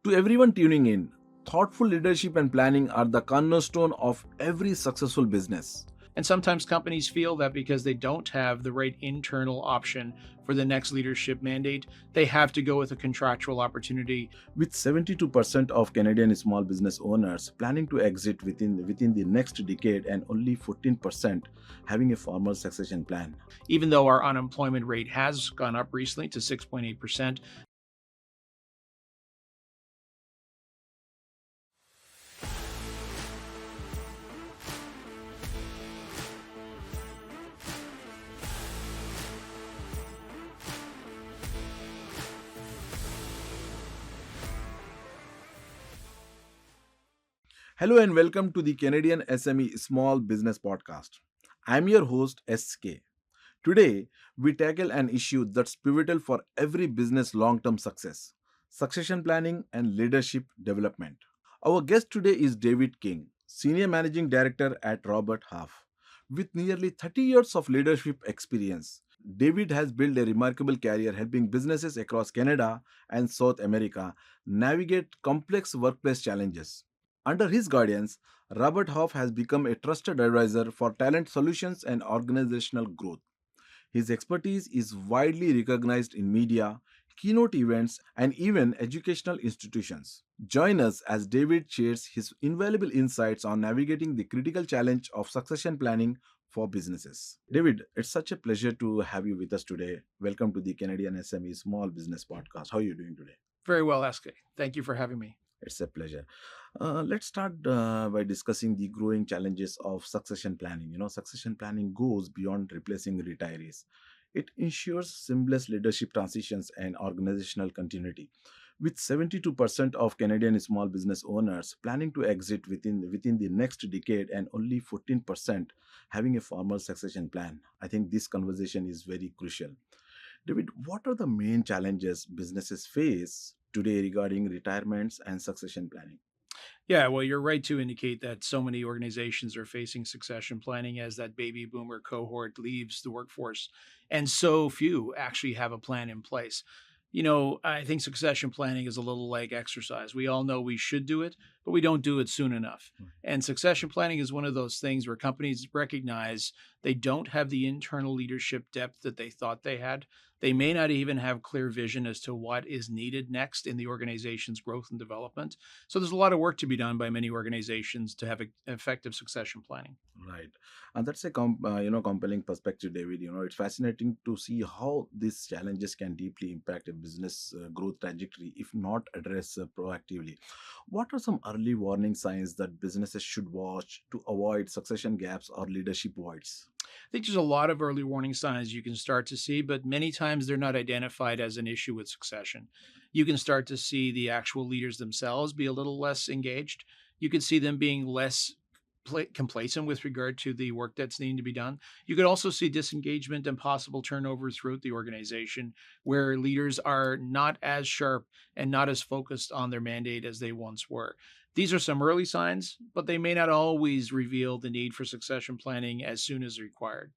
To everyone tuning in, thoughtful leadership and planning are the cornerstone of every successful business. And sometimes companies feel that because they don't have the right internal option for the next leadership mandate, they have to go with a contractual opportunity. With 72% of Canadian small business owners planning to exit within the next decade and only 14% having a formal succession plan. Even though our unemployment rate has gone up recently to 6.8%. Hello and welcome to the Canadian SME Small Business Podcast. I'm your host SK. Today, we tackle an issue that's pivotal for every business long term success: succession planning and leadership development. Our guest today is David King, Senior Managing Director at Robert Half. With nearly 30 years of leadership experience, David has built a remarkable career helping businesses across Canada and South America navigate complex workplace challenges. Under his guidance, Robert Half has become a trusted advisor for talent solutions and organizational growth. His expertise is widely recognized in media, keynote events, and even educational institutions. Join us as David shares his invaluable insights on navigating the critical challenge of succession planning for businesses. David, it's such a pleasure to have you with us today. Welcome to the Canadian SME Small Business Podcast. How are you doing today? Very well, SK. Thank you for having me. It's a pleasure. Let's start by discussing the growing challenges of succession planning. Succession planning goes beyond replacing retirees. It ensures seamless leadership transitions and organizational continuity. With 72% of Canadian small business owners planning to exit within the next decade and only 14% having a formal succession plan, I think this conversation is very crucial. David, what are the main challenges businesses face today regarding retirements and succession planning? Yeah, well, you're right to indicate that so many organizations are facing succession planning as that baby boomer cohort leaves the workforce, and so few actually have a plan in place. I think succession planning is a little like exercise. We all know we should do it, but we don't do it soon enough. And succession planning is one of those things where companies recognize they don't have the internal leadership depth that they thought they had. They may not even have clear vision as to what is needed next in the organization's growth and development. So there's a lot of work to be done by many organizations to have effective succession planning. Right, and that's a compelling perspective, David. It's fascinating to see how these challenges can deeply impact a business growth trajectory if not addressed proactively. What are some early warning signs that businesses should watch to avoid succession gaps or leadership voids? I think there's a lot of early warning signs you can start to see, but many times they're not identified as an issue with succession. You can start to see the actual leaders themselves be a little less engaged. You can see them being less complacent with regard to the work that's needing to be done. You could also see disengagement and possible turnover throughout the organization where leaders are not as sharp and not as focused on their mandate as they once were. These are some early signs, but they may not always reveal the need for succession planning as soon as required.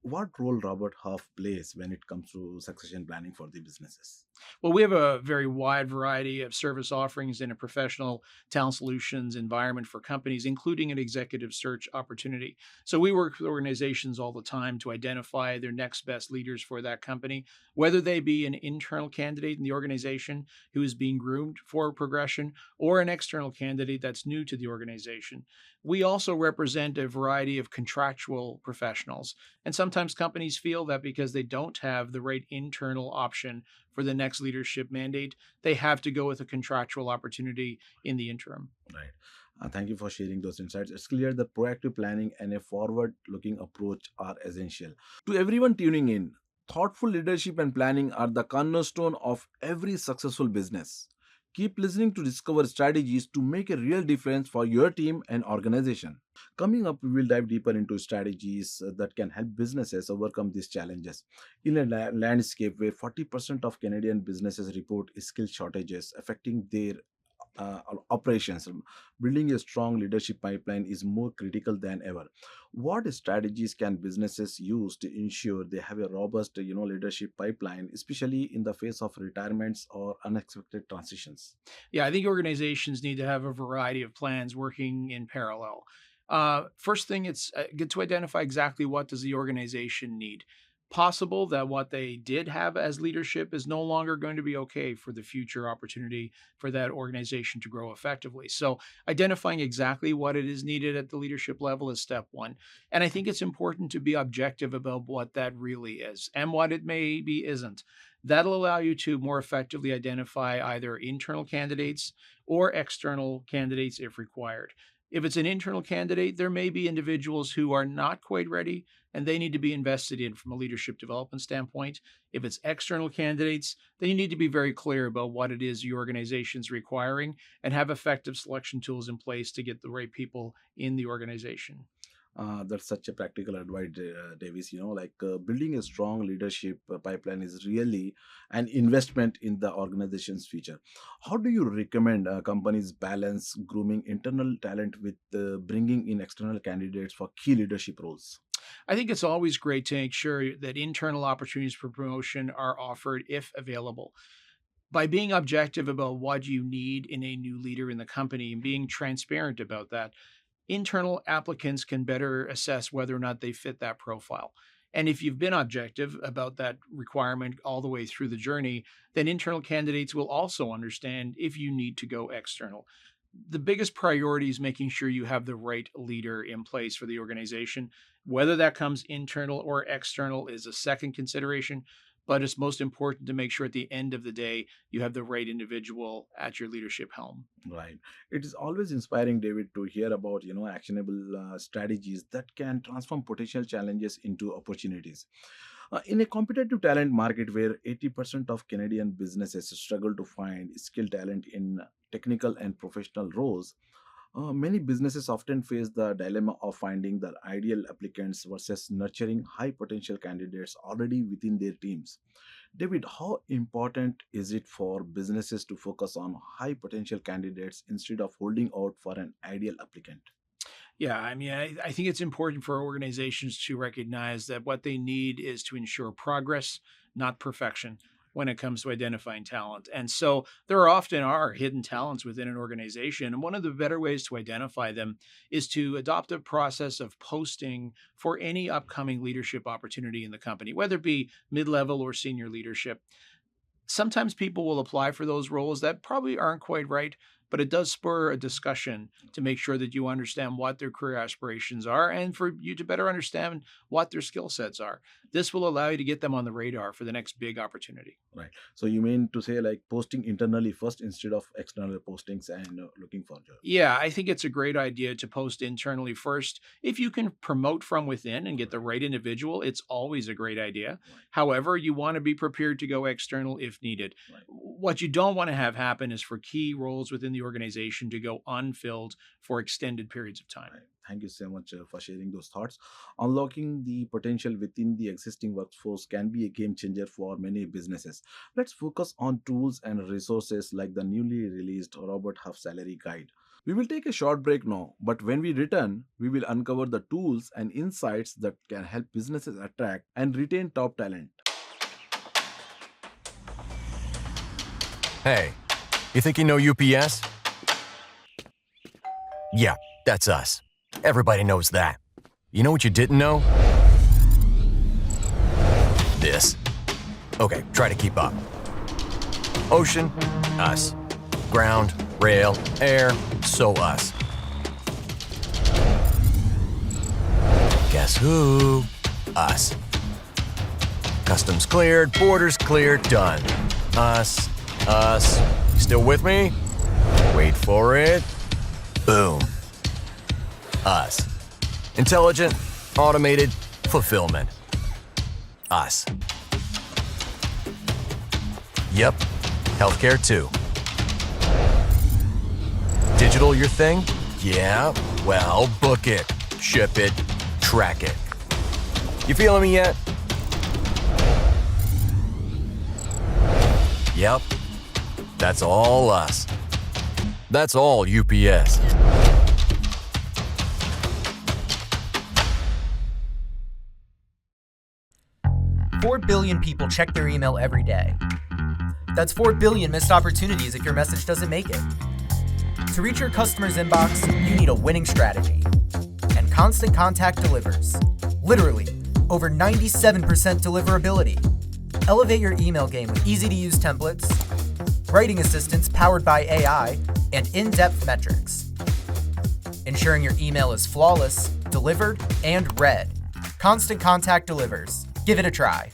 What role Robert Half plays when it comes to succession planning for the businesses? Well, we have a very wide variety of service offerings in a professional talent solutions environment for companies, including an executive search opportunity. So we work with organizations all the time to identify their next best leaders for that company, whether they be an internal candidate in the organization who is being groomed for progression or an external candidate that's new to the organization. We also represent a variety of contractual professionals. And sometimes companies feel that because they don't have the right internal option for the next leadership mandate, they have to go with a contractual opportunity in the interim. Right. Thank you for sharing those insights. It's clear that proactive planning and a forward looking approach are essential. To everyone tuning in, thoughtful leadership and planning are the cornerstone of every successful business. Keep listening to discover strategies to make a real difference for your team and organization. Coming up, we will dive deeper into strategies that can help businesses overcome these challenges. In a landscape where 40% of Canadian businesses report skill shortages affecting their operations. Building a strong leadership pipeline is more critical than ever. What strategies can businesses use to ensure they have a robust, leadership pipeline, especially in the face of retirements or unexpected transitions? Yeah, I think organizations need to have a variety of plans working in parallel. First thing, it's good to identify exactly what does the organization need. Possible that what they did have as leadership is no longer going to be okay for the future opportunity for that organization to grow effectively. So, identifying exactly what it is needed at the leadership level is step one. And I think it's important to be objective about what that really is and what it maybe isn't. That'll allow you to more effectively identify either internal candidates or external candidates if required. If it's an internal candidate, there may be individuals who are not quite ready and they need to be invested in from a leadership development standpoint. If it's external candidates, then you need to be very clear about what it is your organization's requiring and have effective selection tools in place to get the right people in the organization. That's such a practical advice, Davis. Building a strong leadership pipeline is really an investment in the organization's future. How do you recommend companies balance grooming internal talent with bringing in external candidates for key leadership roles? I think it's always great to make sure that internal opportunities for promotion are offered if available. By being objective about what you need in a new leader in the company and being transparent about that, internal applicants can better assess whether or not they fit that profile. And if you've been objective about that requirement all the way through the journey, then internal candidates will also understand if you need to go external. The biggest priority is making sure you have the right leader in place for the organization. Whether that comes internal or external is a second consideration, but it's most important to make sure at the end of the day you have the right individual at your leadership helm. Right. It is always inspiring, David, to hear about actionable strategies that can transform potential challenges into opportunities. In a competitive talent market where 80% of Canadian businesses struggle to find skilled talent in technical and professional roles, many businesses often face the dilemma of finding the ideal applicants versus nurturing high potential candidates already within their teams. David, how important is it for businesses to focus on high potential candidates instead of holding out for an ideal applicant? Yeah, I think it's important for organizations to recognize that what they need is to ensure progress, not perfection, when it comes to identifying talent. And so there often are hidden talents within an organization. And one of the better ways to identify them is to adopt a process of posting for any upcoming leadership opportunity in the company, whether it be mid level or senior leadership. Sometimes people will apply for those roles that probably aren't quite right, but it does spur a discussion to make sure that you understand what their career aspirations are and for you to better understand what their skill sets are. This will allow you to get them on the radar for the next big opportunity. Right. So you mean to say like posting internally first instead of external postings and looking for jobs? Yeah, I think it's a great idea to post internally first. If you can promote from within and get the right individual, it's always a great idea. Right. However, you want to be prepared to go external if needed. Right. What you don't want to have happen is for key roles within the organization to go unfilled for extended periods of time. Right. Thank you so much for sharing those thoughts. Unlocking the potential within the existing workforce can be a game changer for many businesses. Let's focus on tools and resources like the newly released Robert Huff Salary Guide. We will take a short break now, but when we return, we will uncover the tools and insights that can help businesses attract and retain top talent. Hey, you think you know UPS? Yeah, that's us. Everybody knows that. You know what you didn't know? This. Okay, try to keep up. Ocean, us. Ground, rail, air, so us. Guess who? Us. Customs cleared, borders cleared, done. Us. Still with me? Wait for it. Boom. Us. Intelligent, automated, fulfillment. Us. Yep, healthcare too. Digital your thing? Yeah, well, book it, ship it, track it. You feeling me yet? Yep, that's all us. That's all UPS. Four billion people check their email every day. That's 4 billion missed opportunities if your message doesn't make it. To reach your customer's inbox, you need a winning strategy. And Constant Contact delivers. Literally, over 97% deliverability. Elevate your email game with easy-to-use templates, writing assistance powered by AI, and in-depth metrics. Ensuring your email is flawless, delivered, and read. Constant Contact delivers. Give it a try.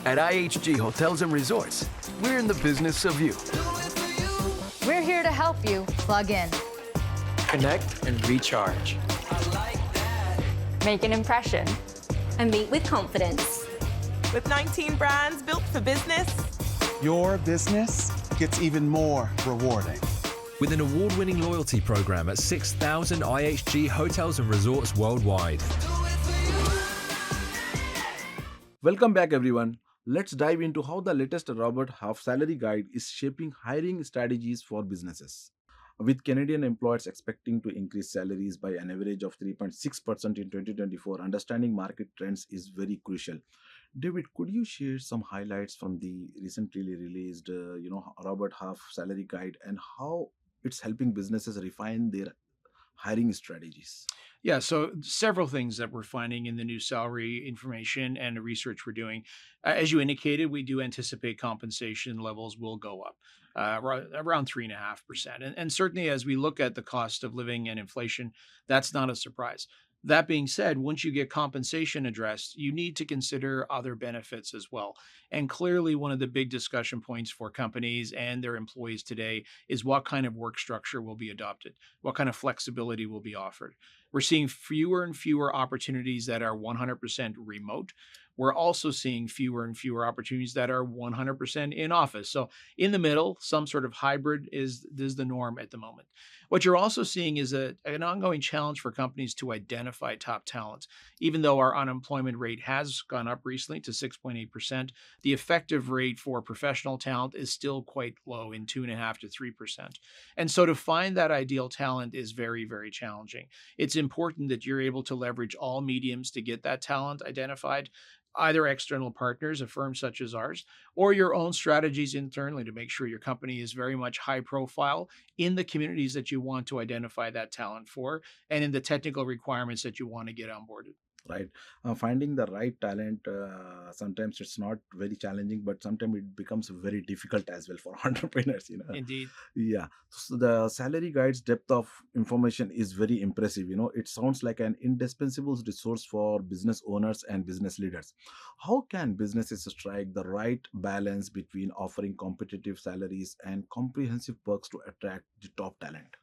At IHG Hotels and Resorts, we're in the business of you. We're here to help you plug in, connect, and recharge. Make an impression, and meet with confidence. With 19 brands built for business, your business gets even more rewarding. With an award-winning loyalty program at 6,000 IHG hotels and resorts worldwide. Welcome back, everyone. Let's dive into how the latest Robert Half Salary Guide is shaping hiring strategies for businesses. With Canadian employers expecting to increase salaries by an average of 3.6% in 2024, understanding market trends is very crucial. David, could you share some highlights from the recently released, Robert Half Salary Guide and how it's helping businesses refine their hiring strategies? Yeah, so several things that we're finding in the new salary information and the research we're doing. As you indicated, we do anticipate compensation levels will go up around 3.5%. And certainly as we look at the cost of living and inflation, that's not a surprise. That being said, once you get compensation addressed, you need to consider other benefits as well. And clearly, one of the big discussion points for companies and their employees today is what kind of work structure will be adopted, what kind of flexibility will be offered. We're seeing fewer and fewer opportunities that are 100% remote. We're also seeing fewer and fewer opportunities that are 100% in office. So in the middle, some sort of hybrid is the norm at the moment. What you're also seeing is an ongoing challenge for companies to identify top talent. Even though our unemployment rate has gone up recently to 6.8%, the effective rate for professional talent is still quite low in 2.5% to 3%. And so to find that ideal talent is very, very challenging. It's important that you're able to leverage all mediums to get that talent identified, either external partners, a firm such as ours, or your own strategies internally to make sure your company is very much high profile in the communities that you want to identify that talent for and in the technical requirements that you want to get onboarded. Right. Finding the right talent, sometimes it's not very challenging, but sometimes it becomes very difficult as well for entrepreneurs. Indeed. Yeah. So the salary guide's depth of information is very impressive. It sounds like an indispensable resource for business owners and business leaders. How can businesses strike the right balance between offering competitive salaries and comprehensive perks to attract the top talent?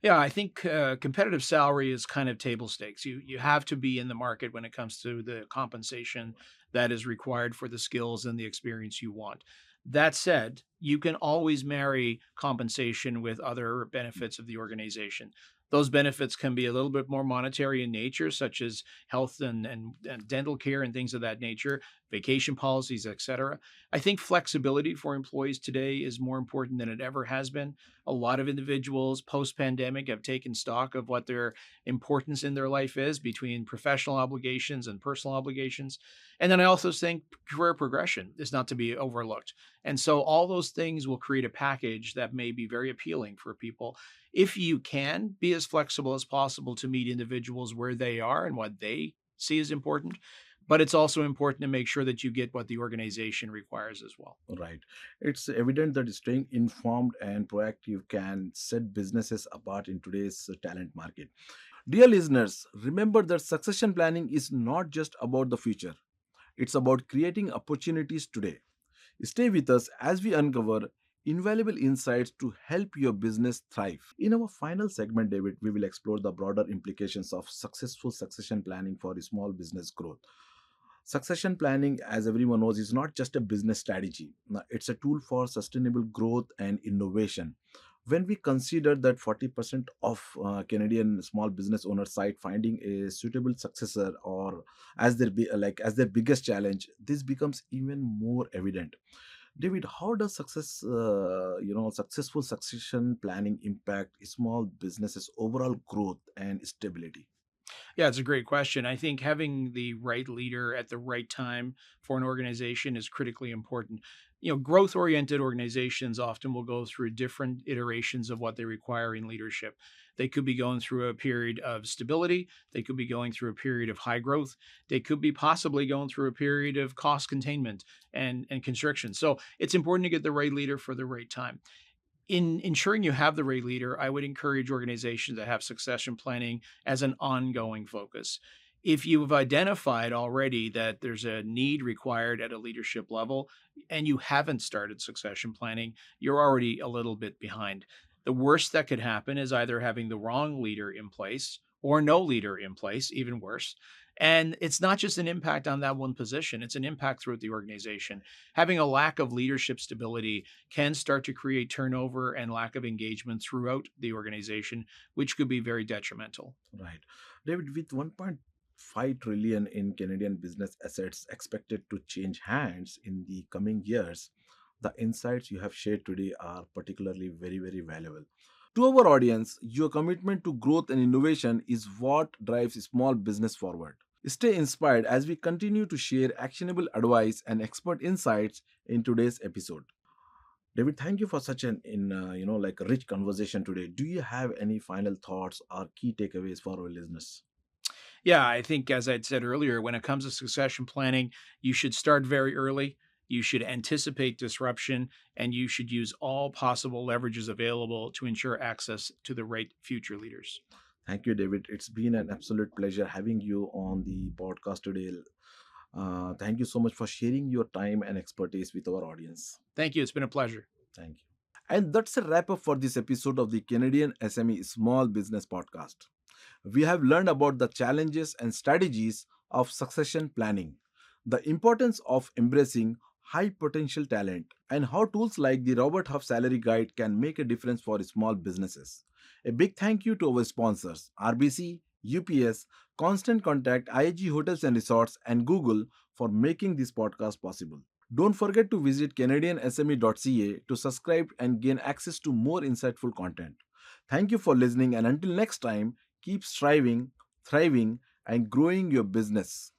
Yeah, I think competitive salary is kind of table stakes. You have to be in the market when it comes to the compensation that is required for the skills and the experience you want. That said, you can always marry compensation with other benefits of the organization. Those benefits can be a little bit more monetary in nature, such as health and dental care and things of that nature, vacation policies, etc. I think flexibility for employees today is more important than it ever has been. A lot of individuals post-pandemic have taken stock of what their importance in their life is between professional obligations and personal obligations. And then I also think career progression is not to be overlooked. And so all those things will create a package that may be very appealing for people. If you can be as flexible as possible to meet individuals where they are and what they see as important, but it's also important to make sure that you get what the organization requires as well. Right. It's evident that staying informed and proactive can set businesses apart in today's talent market. Dear listeners, remember that succession planning is not just about the future, it's about creating opportunities today. Stay with us as we uncover invaluable insights to help your business thrive. In our final segment, David, we will explore the broader implications of successful succession planning for small business growth. Succession planning, as everyone knows, is not just a business strategy. Now, it's a tool for sustainable growth and innovation. When we consider that 40% of Canadian small business owners cite finding a suitable successor or as their biggest challenge, this becomes even more evident. David, how does successful succession planning impact small businesses' overall growth and stability? Yeah, it's a great question. I think having the right leader at the right time for an organization is critically important. Growth oriented organizations often will go through different iterations of what they require in leadership. They could be going through a period of stability. They could be going through a period of high growth. They could be possibly going through a period of cost containment and constriction. So it's important to get the right leader for the right time. In ensuring you have the right leader, I would encourage organizations to have succession planning as an ongoing focus. If you've identified already that there's a need required at a leadership level and you haven't started succession planning, you're already a little bit behind. The worst that could happen is either having the wrong leader in place or no leader in place, even worse. And it's not just an impact on that one position, it's an impact throughout the organization. Having a lack of leadership stability can start to create turnover and lack of engagement throughout the organization, which could be very detrimental. Right. David, with 1.5 trillion in Canadian business assets expected to change hands in the coming years, the insights you have shared today are particularly very, very valuable. To our audience, your commitment to growth and innovation is what drives small business forward. Stay inspired as we continue to share actionable advice and expert insights in today's episode. David, thank you for such an a rich conversation today. Do you have any final thoughts or key takeaways for our listeners? Yeah, I think, as I'd said earlier, when it comes to succession planning, you should start very early. You should anticipate disruption and you should use all possible leverages available to ensure access to the right future leaders. Thank you, David. It's been an absolute pleasure having you on the podcast today. Thank you so much for sharing your time and expertise with our audience. Thank you. It's been a pleasure. Thank you. And that's a wrap up for this episode of the Canadian SME Small Business Podcast. We have learned about the challenges and strategies of succession planning, the importance of embracing high potential talent, and how tools like the Robert Huff Salary Guide can make a difference for small businesses. A big thank you to our sponsors RBC, UPS, Constant Contact, IAG Hotels and Resorts, and Google for making this podcast possible. Don't forget to visit CanadianSME.ca to subscribe and gain access to more insightful content. Thank you for listening, and until next time, keep striving, thriving, and growing your business.